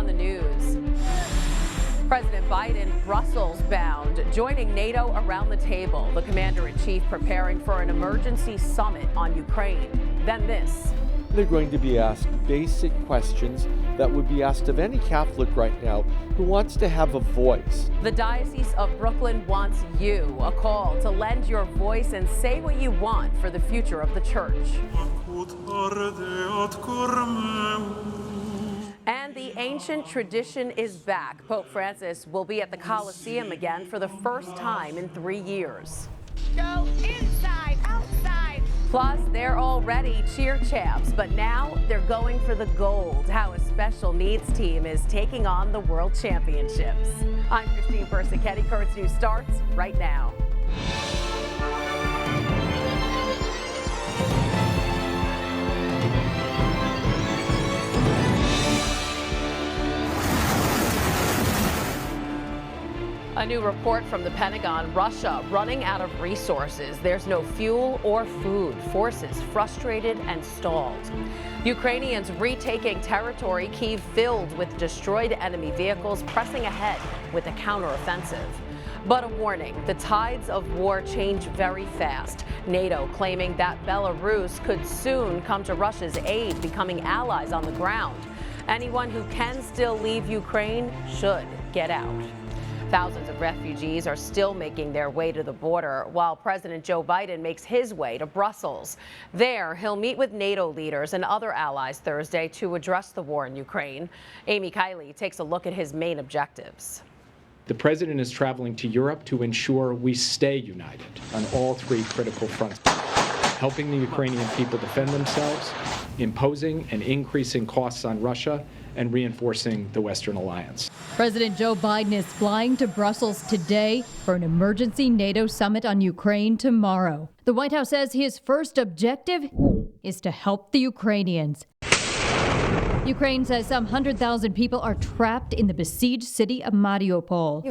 on the news. President Biden, Brussels bound, joining NATO around the table. The commander-in-chief preparing for an emergency summit on Ukraine. Then this. They're going to be asked basic questions that would be asked of any Catholic right now who wants to have a voice. The Diocese of Brooklyn wants you, a call to lend your voice and say what you want for the future of the church. And the ancient tradition is back. Pope Francis will be at the Colosseum again for the first time in 3 years. Go inside, outside. Plus, they're already cheer champs, but now they're going for the gold. How a special needs team is taking on the World Championships. I'm Christine Persichetti. Currents News starts right now. A new report from the Pentagon, Russia running out of resources. There's no fuel or food. Forces frustrated and stalled. Ukrainians retaking territory, Kyiv filled with destroyed enemy vehicles, pressing ahead with a counteroffensive. But a warning, the tides of war change very fast. NATO claiming that Belarus could soon come to Russia's aid, becoming allies on the ground. Anyone who can still leave Ukraine should get out. Thousands of refugees are still making their way to the border, while President Joe Biden makes his way to Brussels. There, he'll meet with NATO leaders and other allies Thursday to address the war in Ukraine. Amy Kiley takes a look at his main objectives. The president is traveling to Europe to ensure we stay united on all three critical fronts. Helping the Ukrainian people defend themselves, imposing and increasing costs on Russia, and reinforcing the Western alliance. President Joe Biden is flying to Brussels today for an emergency NATO summit on Ukraine tomorrow. The White House says his first objective is to help the Ukrainians. Ukraine says some 100,000 people are trapped in the besieged city of Mariupol.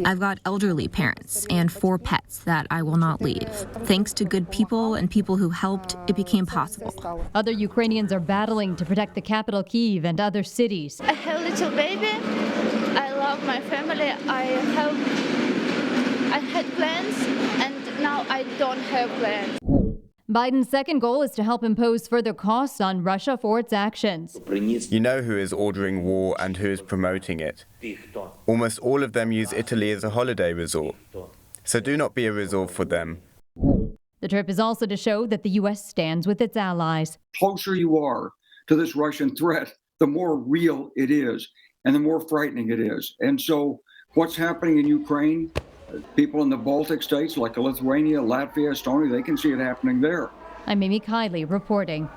I've got elderly parents and 4 pets that I will not leave. Thanks to good people and people who helped, it became possible. Other Ukrainians are battling to protect the capital, Kyiv, and other cities. I have a little baby. I love my family. I had plans, and now I don't have plans. Biden's second goal is to help impose further costs on Russia for its actions. You know who is ordering war and who is promoting it. Almost all of them use Italy as a holiday resort. So do not be a resort for them. The trip is also to show that the U.S. stands with its allies. The closer you are to this Russian threat, the more real it is and the more frightening it is. And so what's happening in Ukraine, people in the Baltic states like Lithuania, Latvia, Estonia, they can see it happening there. I'm Amy Kiley reporting.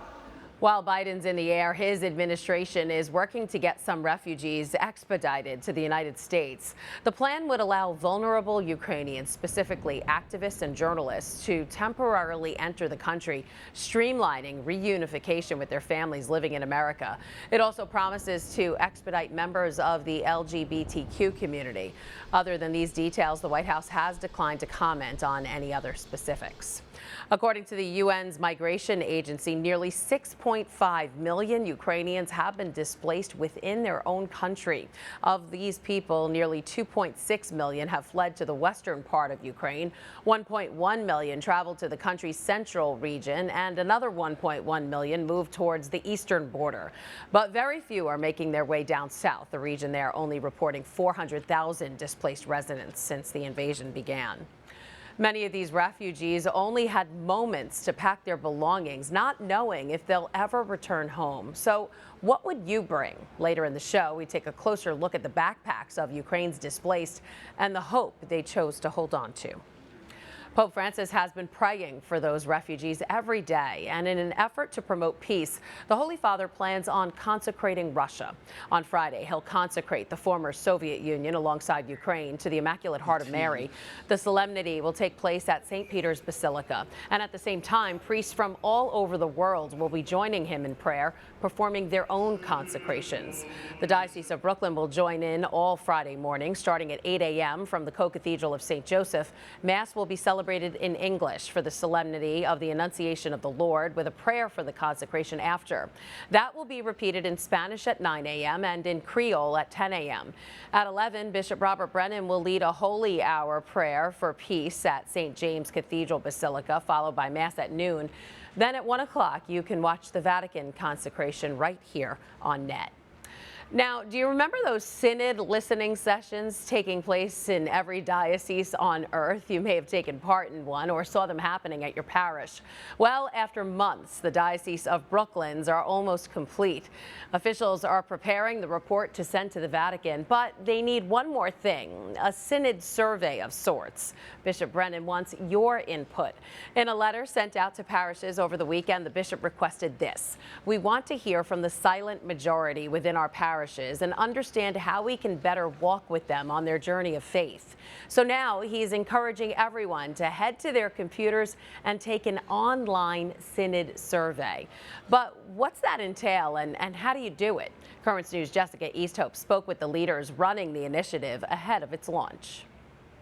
While Biden's in the air, his administration is working to get some refugees expedited to the United States. The plan would allow vulnerable Ukrainians, specifically activists and journalists, to temporarily enter the country, streamlining reunification with their families living in America. It also promises to expedite members of the LGBTQ community. Other than these details, the White House has declined to comment on any other specifics. According to the UN's migration agency, nearly 6.5 million Ukrainians have been displaced within their own country. Of these people, nearly 2.6 million have fled to the western part of Ukraine. 1.1 million traveled to the country's central region, and another 1.1 million moved towards the eastern border. But very few are making their way down south, the region there only reporting 400,000 displaced residents since the invasion began. Many of these refugees only had moments to pack their belongings, not knowing if they'll ever return home. So what would you bring? Later in the show, we take a closer look at the backpacks of Ukraine's displaced and the hope they chose to hold on to. Pope Francis has been praying for those refugees every day, and in an effort to promote peace, the Holy Father plans on consecrating Russia. On Friday, he'll consecrate the former Soviet Union alongside Ukraine to the Immaculate Heart of Mary. The solemnity will take place at St. Peter's Basilica, and at the same time, priests from all over the world will be joining him in prayer, performing their own consecrations. The Diocese of Brooklyn will join in all Friday morning, starting at 8 a.m. from the Co-Cathedral of St. Joseph. Mass will be celebrated celebrated in English for the solemnity of the Annunciation of the Lord, with a prayer for the consecration after. That will be repeated in Spanish at 9 a.m. and in Creole at 10 a.m. At 11, Bishop Robert Brennan will lead a holy hour prayer for peace at St. James Cathedral Basilica, followed by Mass at noon. Then at 1 o'clock, you can watch the Vatican consecration right here on NET. Now, do you remember those synod listening sessions taking place in every diocese on earth? You may have taken part in one or saw them happening at your parish. Well, after months, the Diocese of Brooklyn's are almost complete. Officials are preparing the report to send to the Vatican, but they need one more thing, a synod survey of sorts. Bishop Brennan wants your input. In a letter sent out to parishes over the weekend, the bishop requested this: "We want to hear from the silent majority within our parishes and understand how we can better walk with them on their journey of faith." So now he's encouraging everyone to head to their computers and take an online synod survey. But what's that entail, and how do you do it? Currents News' Jessica Easthope spoke with the leaders running the initiative ahead of its launch.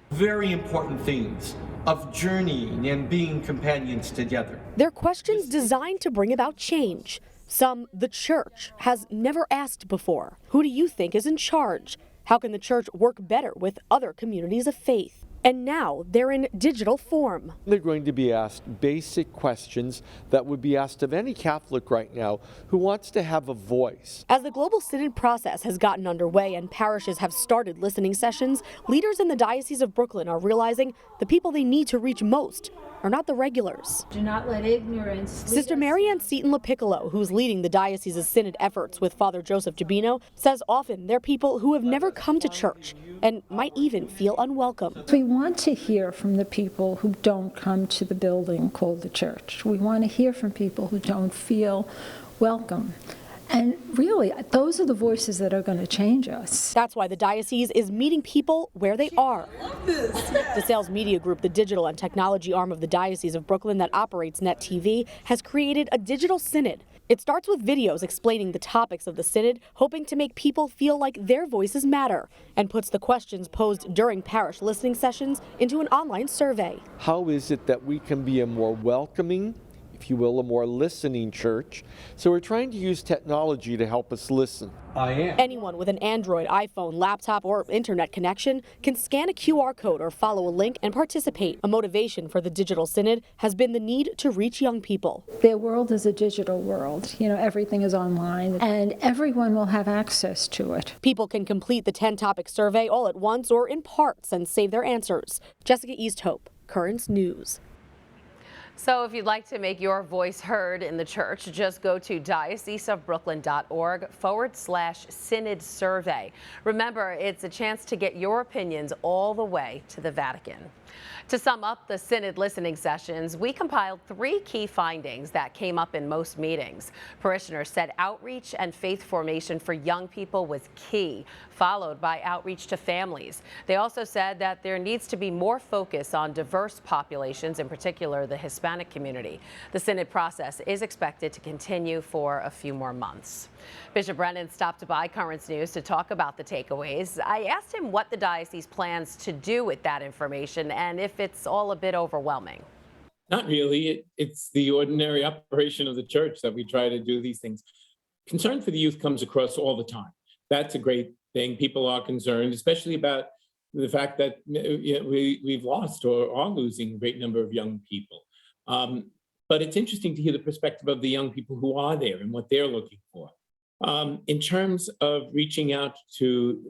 Very important themes of journeying and being companions together. They're questions designed to bring about change. Some the church has never asked before. Who do you think is in charge? How can the church work better with other communities of faith? And now they're in digital form. They're going to be asked basic questions that would be asked of any Catholic right now who wants to have a voice. As the global synod process has gotten underway and parishes have started listening sessions, leaders in the Diocese of Brooklyn are realizing the people they need to reach most are not the regulars. Do not let ignorance. Sister Marianne Seton LaPiccolo, who's leading the diocese's synod efforts with Father Joseph Gibino, says often they're people who have never come to church and might even feel unwelcome. We want to hear from the people who don't come to the building called the church. We want to hear from people who don't feel welcome. And really, those are the voices that are going to change us. That's why the diocese is meeting people where they are. The Sales Media Group, the digital and technology arm of the Diocese of Brooklyn that operates Net TV, has created a digital synod. It starts with videos explaining the topics of the synod, hoping to make people feel like their voices matter, and puts the questions posed during parish listening sessions into an online survey. How is it that we can be a more welcoming, if you will, a more listening church? So we're trying to use technology to help us listen. Anyone with an Android, iPhone, laptop, or internet connection can scan a QR code or follow a link and participate. A motivation for the digital synod has been the need to reach young people. Their world is a digital world. You know, everything is online, and everyone will have access to it. People can complete the 10-topic survey all at once or in parts and save their answers. Jessica Easthope, Currents News. So if you'd like to make your voice heard in the church, just go to dioceseofbrooklyn.org/synod survey. Remember, it's a chance to get your opinions all the way to the Vatican. To sum up the synod listening sessions, we compiled 3 key findings that came up in most meetings. Parishioners said outreach and faith formation for young people was key, followed by outreach to families. They also said that there needs to be more focus on diverse populations, in particular the Hispanic community. The synod process is expected to continue for a few more months. Bishop Brennan stopped by Currents News to talk about the takeaways. I asked him what the diocese plans to do with that information and if it's all a bit overwhelming. Not really. It's the ordinary operation of the church that we try to do these things. Concern for the youth comes across all the time. That's a great thing. People are concerned, especially about the fact that we've lost or are losing a great number of young people. But it's interesting to hear the perspective of the young people who are there and what they're looking for. In terms of reaching out to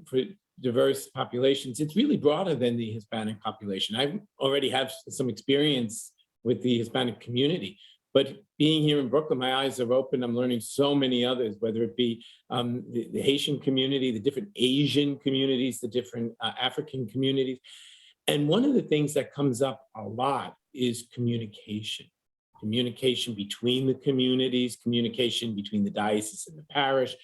diverse populations, it's really broader than the Hispanic population. I already have some experience with the Hispanic community, but being here in Brooklyn, my eyes are open. I'm learning so many others, whether it be the Haitian community, the different Asian communities, the different African communities. And one of the things that comes up a lot is communication. Communication between the communities, communication between the diocese and the parish,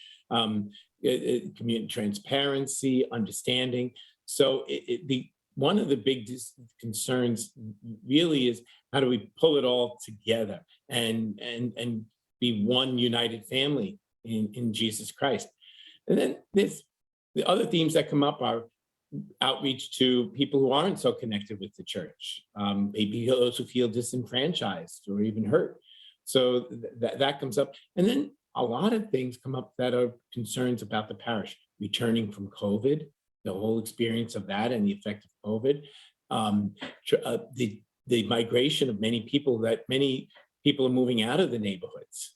community transparency, understanding. So one of the big concerns really is how do we pull it all together and be one united family in Jesus Christ. And then there's the other themes that come up are outreach to people who aren't so connected with the church, maybe those who feel disenfranchised or even hurt. So that comes up. And then a lot of things come up that are concerns about the parish, returning from COVID, the whole experience of that and the effect of COVID, the migration of many people are moving out of the neighborhoods.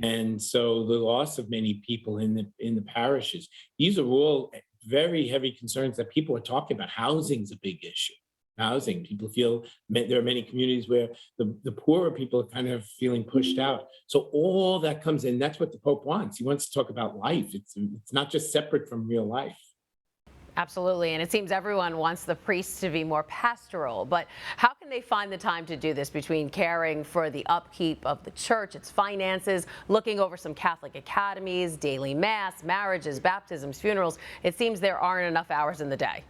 And so the loss of many people in the parishes. These are all very heavy concerns that people are talking about. Housing is a big issue. Housing, people feel there are many communities where the poorer people are kind of feeling pushed out. So all that comes in. That's what the Pope wants. He wants to talk about life. It's not just separate from real life. Absolutely, and it seems everyone wants the priests to be more pastoral, but how can they find the time to do this between caring for the upkeep of the church, its finances, looking over some Catholic academies, daily mass, marriages, baptisms, funerals? It seems there aren't enough hours in the day.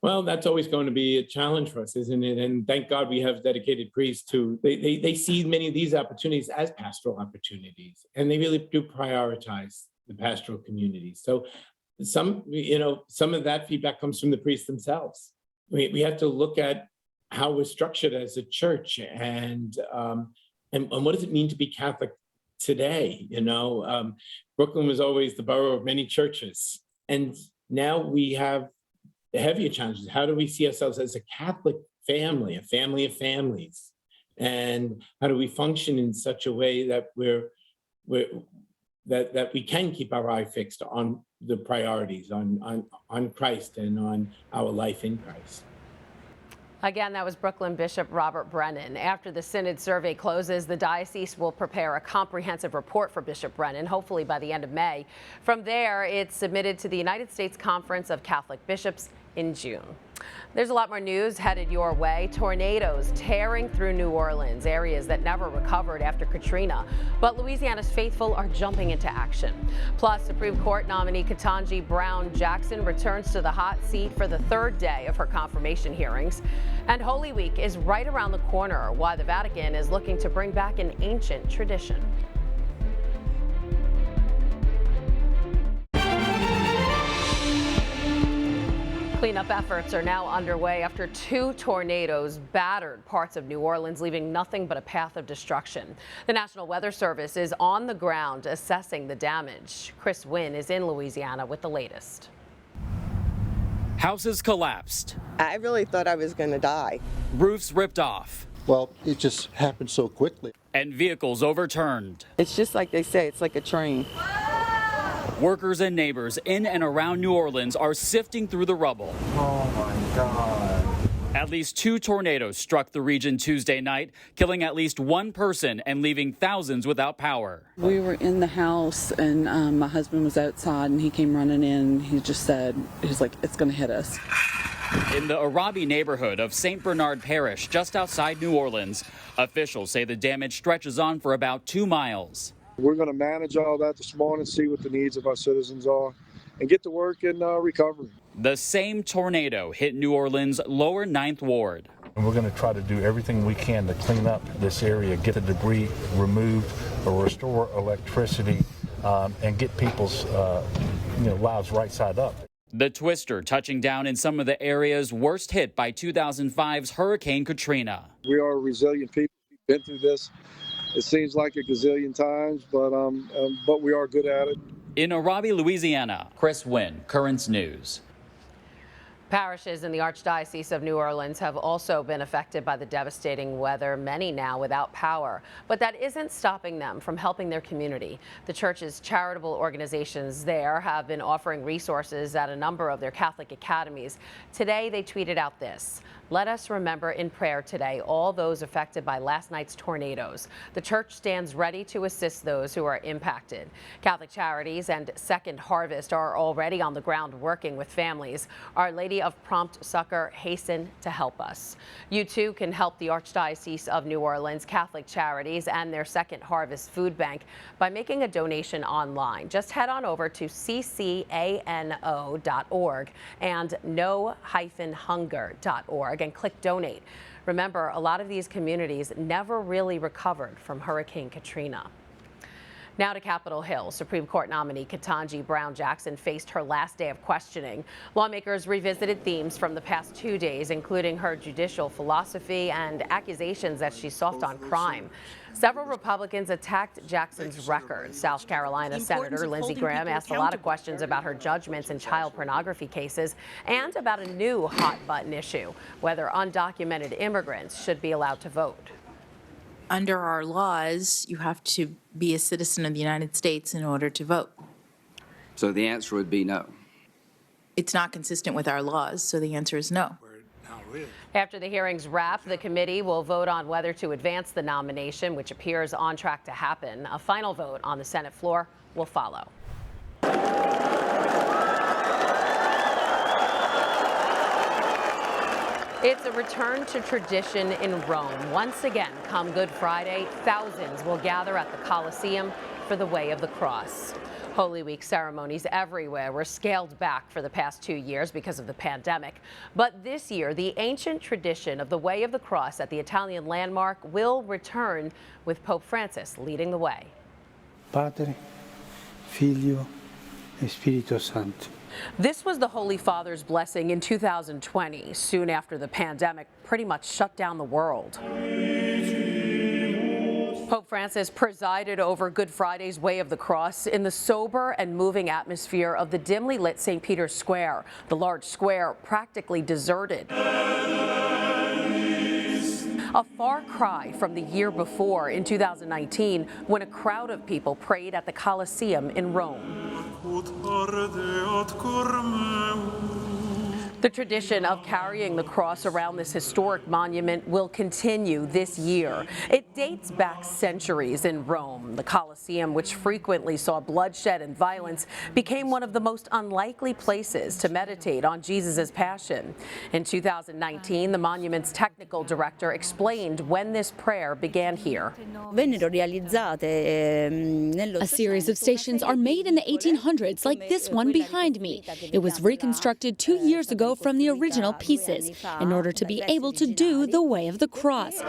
Well, that's always going to be a challenge for us, isn't it? And thank God we have dedicated priests who they see many of these opportunities as pastoral opportunities, and they really do prioritize the pastoral communities. So some of that feedback comes from the priests themselves. We have to look at how we're structured as a church and what does it mean to be Catholic today? Brooklyn was always the borough of many churches, and now we have the heavier challenges. How do we see ourselves as a Catholic family, a family of families? And how do we function in such a way that that we can keep our eye fixed on the priorities, on Christ and on our life in Christ? Again, that was Brooklyn Bishop Robert Brennan. After the Synod survey closes, the diocese will prepare a comprehensive report for Bishop Brennan, hopefully by the end of May. From there, it's submitted to the United States Conference of Catholic Bishops in June. There's a lot more news headed your way. Tornadoes tearing through New Orleans, areas that never recovered after Katrina. But Louisiana's faithful are jumping into action. Plus, Supreme Court nominee Ketanji Brown Jackson returns to the hot seat for the third day of her confirmation hearings. And Holy Week is right around the corner, while the Vatican is looking to bring back an ancient tradition. Cleanup efforts are now underway after 2 tornadoes battered parts of New Orleans, leaving nothing but a path of destruction. The National Weather Service is on the ground assessing the damage. Chris Wynn is in Louisiana with the latest. Houses collapsed. I really thought I was going to die. Roofs ripped off. Well, it just happened so quickly. And vehicles overturned. It's just like they say, it's like a train. Workers and neighbors in and around New Orleans are sifting through the rubble. Oh my God. At least 2 tornadoes struck the region Tuesday night, killing at least 1 person and leaving thousands without power. We were in the house and my husband was outside and he came running in. He just said, he's like, it's going to hit us. In the Arabi neighborhood of St. Bernard Parish, just outside New Orleans, officials say the damage stretches on for about 2 miles. We're going to manage all that this morning, see what the needs of our citizens are, and get to work in recovery. The same tornado hit New Orleans' lower 9th Ward. And we're going to try to do everything we can to clean up this area, get the debris removed, or restore electricity, and get people's lives right side up. The twister touching down in some of the areas worst hit by 2005's Hurricane Katrina. We are resilient people. We've been through this. It seems like a gazillion times, but we are good at it. In Arabi, Louisiana, Chris Wynn, Currents News. Parishes in the Archdiocese of New Orleans have also been affected by the devastating weather, many now without power. But that isn't stopping them from helping their community. The church's charitable organizations there have been offering resources at a number of their Catholic academies. Today, they tweeted out this: "Let us remember in prayer today all those affected by last night's tornadoes. The church stands ready to assist those who are impacted." Catholic Charities and Second Harvest are already on the ground working with families. Our Lady of Prompt Succor hasten to help us. You too can help the Archdiocese of New Orleans, Catholic Charities, and their Second Harvest Food Bank by making a donation online. Just head on over to ccano.org and no-hunger.org and click donate. Remember, a lot of these communities never really recovered from Hurricane Katrina. Now to Capitol Hill. Supreme Court nominee Ketanji Brown Jackson faced her last day of questioning. Lawmakers revisited themes from the past 2 days, including her judicial philosophy and accusations that she's soft on crime. Several Republicans attacked Jackson's record. South Carolina Senator Lindsey Graham asked a lot of questions about her judgments in child pornography cases and about a new hot-button issue, whether undocumented immigrants should be allowed to vote. Under our laws, you have to be a citizen of the United States in order to vote. So the answer would be no. It's not consistent with our laws, so the answer is no. After the hearings wrap, the committee will vote on whether to advance the nomination, which appears on track to happen. A final vote on the Senate floor will follow. It's a return to tradition in Rome. Once again, come Good Friday, thousands will gather at the Colosseum for the Way of the Cross. Holy Week ceremonies everywhere were scaled back for the past 2 years because of the pandemic. But this year, the ancient tradition of the Way of the Cross at the Italian landmark will return, with Pope Francis leading the way. Padre, Figlio e Spirito Santo. This was the Holy Father's blessing in 2020, soon after the pandemic pretty much shut down the world. Pope Francis presided over Good Friday's Way of the Cross in the sober and moving atmosphere of the dimly lit St. Peter's Square, the large square practically deserted. A far cry from the year before, in 2019, when a crowd of people prayed at the Colosseum in Rome. The tradition of carrying the cross around this historic monument will continue this year. It dates back centuries in Rome. The Colosseum, which frequently saw bloodshed and violence, became one of the most unlikely places to meditate on Jesus' passion. In 2019, the monument's technical director explained when this prayer began here. A series of stations are made in the 1800s, like this one behind me. It was reconstructed 2 years ago from the original pieces in order to be able to do the Way of the Cross.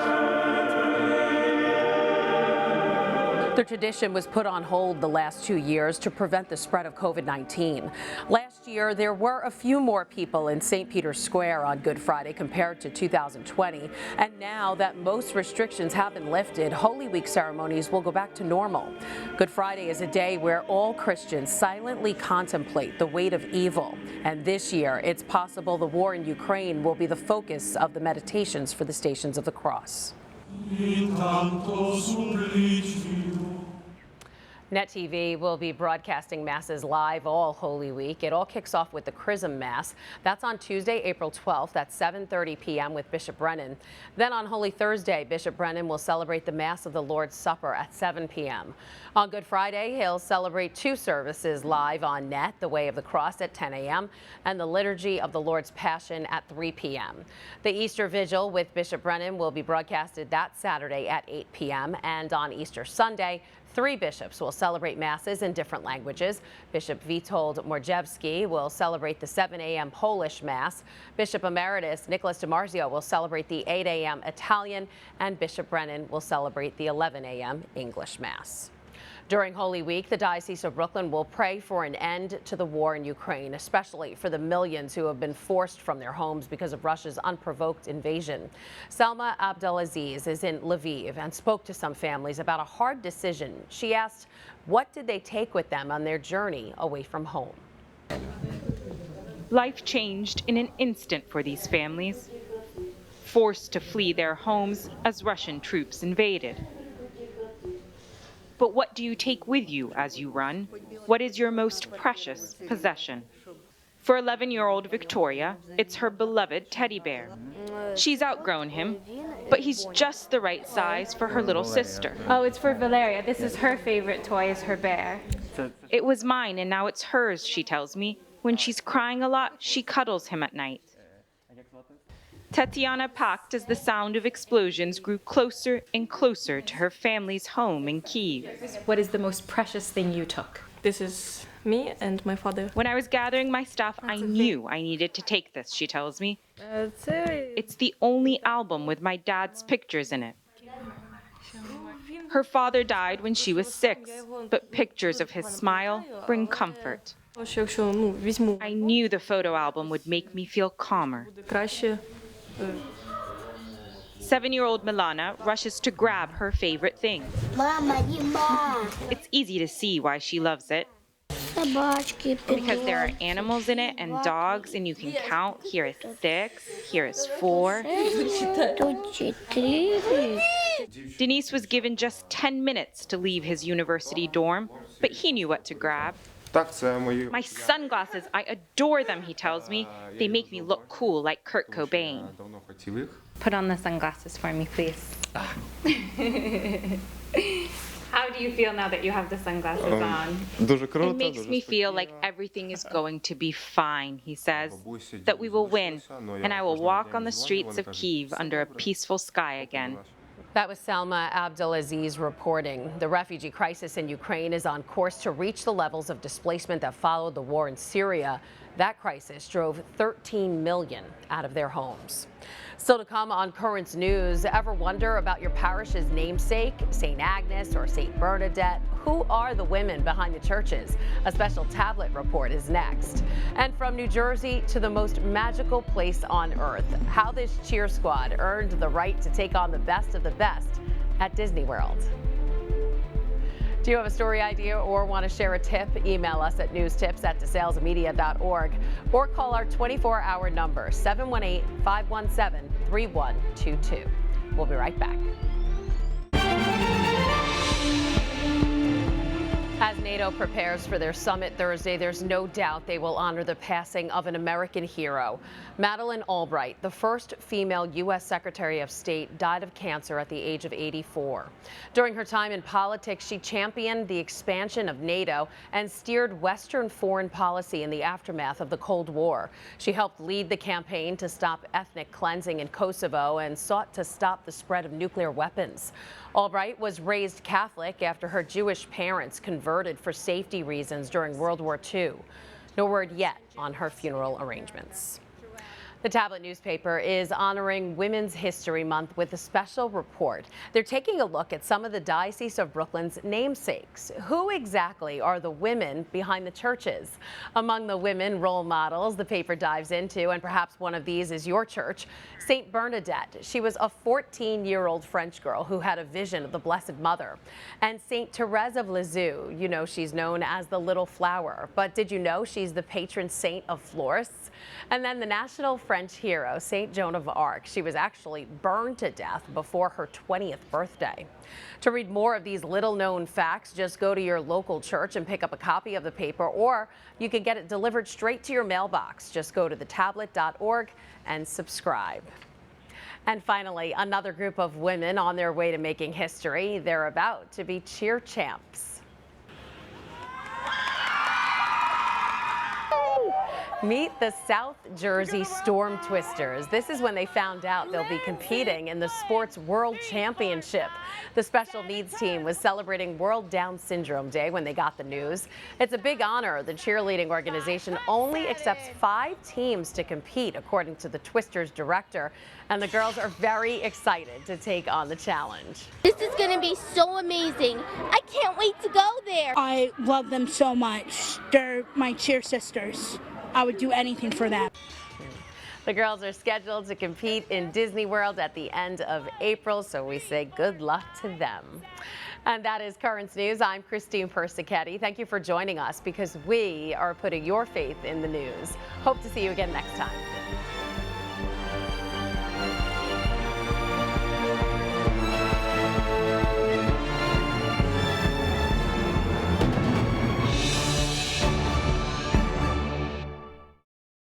The tradition was put on hold the last 2 years to prevent the spread of COVID-19. Last year, there were a few more people in St. Peter's Square on Good Friday compared to 2020. And now that most restrictions have been lifted, Holy Week ceremonies will go back to normal. Good Friday is a day where all Christians silently contemplate the weight of evil. And this year, it's possible the war in Ukraine will be the focus of the meditations for the Stations of the Cross. Net TV will be broadcasting Masses live all Holy Week. It all kicks off with the Chrism Mass. That's on Tuesday, April 12th at 7:30 p.m. with Bishop Brennan. Then on Holy Thursday, Bishop Brennan will celebrate the Mass of the Lord's Supper at 7 p.m. On Good Friday, he'll celebrate 2 services live on Net, the Way of the Cross at 10 a.m. and the Liturgy of the Lord's Passion at 3 p.m. The Easter Vigil with Bishop Brennan will be broadcasted that Saturday at 8 p.m. and on Easter Sunday, 3 bishops will celebrate Masses in different languages. Bishop Witold Morjewski will celebrate the 7 a.m. Polish Mass. Bishop Emeritus Nicholas DiMarzio will celebrate the 8 a.m. Italian, and Bishop Brennan will celebrate the 11 a.m. English Mass. During Holy Week, the Diocese of Brooklyn will pray for an end to the war in Ukraine, especially for the millions who have been forced from their homes because of Russia's unprovoked invasion. Selma Abdelaziz is in Lviv and spoke to some families about a hard decision. She asked, what did they take with them on their journey away from home? Life changed in an instant for these families, forced to flee their homes as Russian troops invaded. But what do you take with you as you run? What is your most precious possession? For 11-year-old Victoria, it's her beloved teddy bear. She's outgrown him, but he's just the right size for her little sister. Oh, it's for Valeria. This is her favorite toy, is her bear. It was mine and now it's hers, she tells me. When she's crying a lot, she cuddles him at night. Tatiana packed as the sound of explosions grew closer and closer to her family's home in Kyiv. What is the most precious thing you took? This is me and my father. When I was gathering my stuff, I knew I needed to take this, she tells me. It's the only album with my dad's pictures in it. Her father died when she was 6, but pictures of his smile bring comfort. I knew the photo album would make me feel calmer. 7-year-old Milana rushes to grab her favorite thing. It's easy to see why she loves it. Because there are animals in it and dogs, and you can count. Here is 6, here is 4. Denise was given just 10 minutes to leave his university dorm, but he knew what to grab. My sunglasses, I adore them, he tells me. They make me look cool like Kurt Cobain. Put on the sunglasses for me, please. How do you feel now that you have the sunglasses on? It makes me feel like everything is going to be fine, he says, that we will win, and I will walk on the streets of Kyiv under a peaceful sky again. That was Salma Abdelaziz reporting. The refugee crisis in Ukraine is on course to reach the levels of displacement that followed the war in Syria. That crisis drove 13 million out of their homes. Still to come on Currents News, ever wonder about your parish's namesake, St. Agnes or St. Bernadette? Who are the women behind the churches? A special tablet report is next. And from New Jersey to the most magical place on earth, how this cheer squad earned the right to take on the best of the best at Disney World. Do you have a story idea or want to share a tip? Email us at newstips@desalesmedia.org or call our 24-hour number, 718-517-3122. We'll be right back. As NATO prepares for their summit Thursday, there's no doubt they will honor the passing of an American hero. Madeleine Albright, the first female U.S. Secretary of State, died of cancer at the age of 84. During her time in politics, she championed the expansion of NATO and steered Western foreign policy in the aftermath of the Cold War. She helped lead the campaign to stop ethnic cleansing in Kosovo and sought to stop the spread of nuclear weapons. Albright was raised Catholic after her Jewish parents converted for safety reasons during World War II. No word yet on her funeral arrangements. The Tablet newspaper is honoring Women's History Month with a special report. They're taking a look at some of the Diocese of Brooklyn's namesakes. Who exactly are the women behind the churches? Among the women role models the paper dives into, and perhaps one of these is your church, St. Bernadette. She was a 14-year-old French girl who had a vision of the Blessed Mother. And St. Therese of Lisieux, you know she's known as the Little Flower, but did you know she's the patron saint of florists? And then the national French hero, St. Joan of Arc. She was actually burned to death before her 20th birthday. To read more of these little-known facts, just go to your local church and pick up a copy of the paper, or you can get it delivered straight to your mailbox. Just go to thetablet.org and subscribe. And finally, another group of women on their way to making history. They're about to be cheer champs. Meet the South Jersey Storm Twisters. This is when they found out they'll be competing in the Sports World Championship. The special needs team was celebrating World Down Syndrome Day when they got the news. It's a big honor. The cheerleading organization only accepts 5 teams to compete, according to the Twisters director, and the girls are very excited to take on the challenge. This is going to be so amazing. I can't wait to go there. I love them so much. They're my cheer sisters. I would do anything for them. The girls are scheduled to compete in Disney World at the end of April, so we say good luck to them. And that is Currents News. I'm Christine Persichetti. Thank you for joining us, because we are putting your faith in the news. Hope to see you again next time.